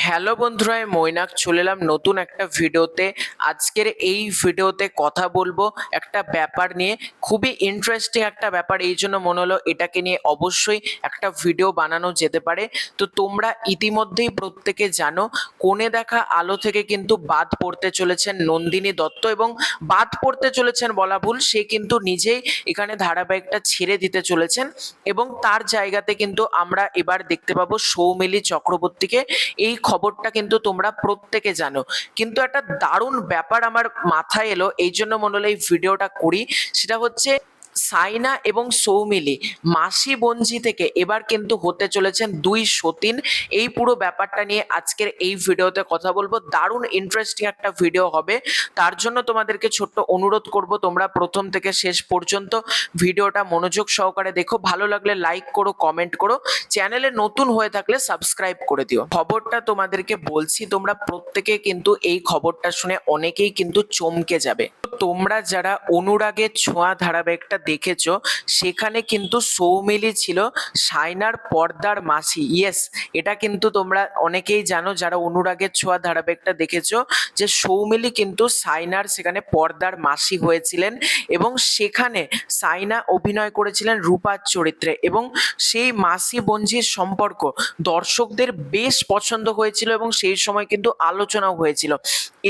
Hello বন্ধুরা, আমি মৈনাক চলে এলাম নতুন একটা ভিডিওতে। আজকের এই ভিডিওতে কথা বলবো একটা ব্যাপার নিয়ে, খুবই ইন্টারেস্টিং একটা ব্যাপার। এই জন্য মনে হলো এটাকে নিয়ে অবশ্যই একটা ভিডিও বানানো যেতে পারে। তো তোমরা ইতিমধ্যেই প্রত্যেকে জানো, কোণে দেখা আলো থেকে কিন্তু বাদ পড়তে চলেছেন নন্দিনী দত্ত, এবং বাদ পড়তে চলেছেন বলা ভুল, সে কিন্তু নিজেই এখানে ধারাবাহিকটা ছেড়ে দিতে চলেছেন। এবং তার জায়গাতে কিন্তু আমরা এবার দেখতে পাবো সৌমিলি চক্রবর্তীকে। এই খবরটা কিন্তু তোমরা প্রত্যেকে জানো, কিন্তু একটা দারুণ ব্যাপার আমার মাথায় এলো, এই জন্য মনে হলো এই ভিডিওটা করি। সেটা হচ্ছে সাইনা এবং সৌমিলি মাসি বঞ্জি থেকে এবার কিন্তু হতে চলেছেন দুই সতীন। এই পুরো ব্যাপারটা নিয়ে আজকের এই ভিডিওতে কথা বলবো। দারুণ ইন্টারেস্টিং একটা ভিডিও হবে। তার জন্য তোমাদেরকে ছোট্ট অনুরোধ করব, তোমরা প্রথম থেকে শেষ পর্যন্ত ভিডিওটা মনোযোগ সহকারে দেখো। ভালো লাগলে লাইক করো, কমেন্ট করো, চ্যানেলে নতুন হয়ে থাকলে সাবস্ক্রাইব করে দিও। খবরটা তোমাদেরকে বলছি, তোমরা প্রত্যেকে কিন্তু এই খবরটা শুনে অনেকেই কিন্তু চমকে যাবে। তোমরা যারা অনুরাগের ছোঁয়া ধারাবাহিকটা দেখেছো, সেখানে কিন্তু সৌমিলি ছিল সাইনার পর্দার মাসি। ইয়েস, এটা কিন্তু তোমরা অনেকেই জানো যারা অনুরাগের ছোঁয়া ধারাবাহিকটা দেখেছো, যে সৌমিলি কিন্তু সাইনার সেখানে পর্দার মাসি হয়েছিলেন, এবং সেখানে সাইনা অভিনয় করেছিলেন রূপার চরিত্রে। এবং সেই মাসি বঞ্জির সম্পর্ক দর্শকদের বেশ পছন্দ হয়েছিল, এবং সেই সময় কিন্তু আলোচনাও হয়েছিল।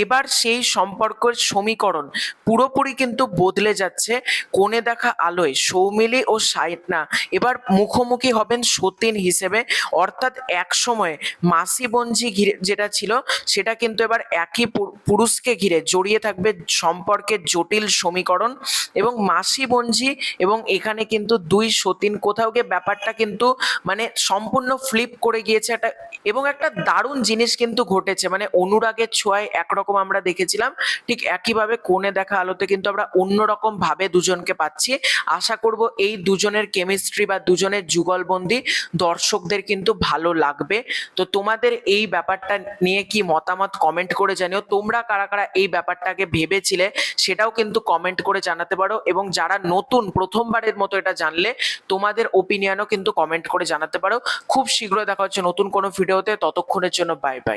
এবার সেই সম্পর্কের সমীকরণ পুরোপুরি কিন্তু বদলে যাচ্ছে। কোণে দেখা আলোয় সৌমিলি ও সাইনা এবার মুখোমুখি হবেন সতীন হিসেবে। অর্থাৎ এক সময় মাসি বঞ্জি ঘিরে যেটা ছিল, সেটা কিন্তু এবার একই পুরুষকে ঘিরে জড়িয়ে থাকবে সম্পর্কের জটিল সমীকরণ। এবং মাসি বঞ্জি এবং এখানে কিন্তু দুই সতীন, কোথাও গিয়ে ব্যাপারটা কিন্তু মানে সম্পূর্ণ ফ্লিপ করে গিয়েছে একটা। এবং একটা দারুণ জিনিস কিন্তু ঘটেছে, মানে অনুরাগের ছোঁয়ায় একরকম আমরা দেখেছিলাম, ঠিক একইভাবে কোণে দেখা আলোতে কিন্তু আমরা অন্যরকম ভাবে দুজনকে পাচ্ছি। আশা করব এই দুজনের কেমিস্ট্রি বা দুজনের যুগলবন্দি দর্শকদের কিন্তু ভালো লাগবে। তো তোমাদের এই ব্যাপারটা নিয়ে কি মতামত কমেন্ট করে জানিও। তোমরা কারা কারা এই ব্যাপারটাকে ভেবেছিলে সেটাও কিন্তু কমেন্ট করে জানাতে পারো। এবং যারা নতুন প্রথমবারের মতো এটা জানলে, তোমাদের ওপিনিয়নও কিন্তু কমেন্ট করে জানাতে পারো। খুব শীঘ্রই দেখা হচ্ছে নতুন কোনো ভিডিওতে। ততক্ষণের জন্য বাই বাই।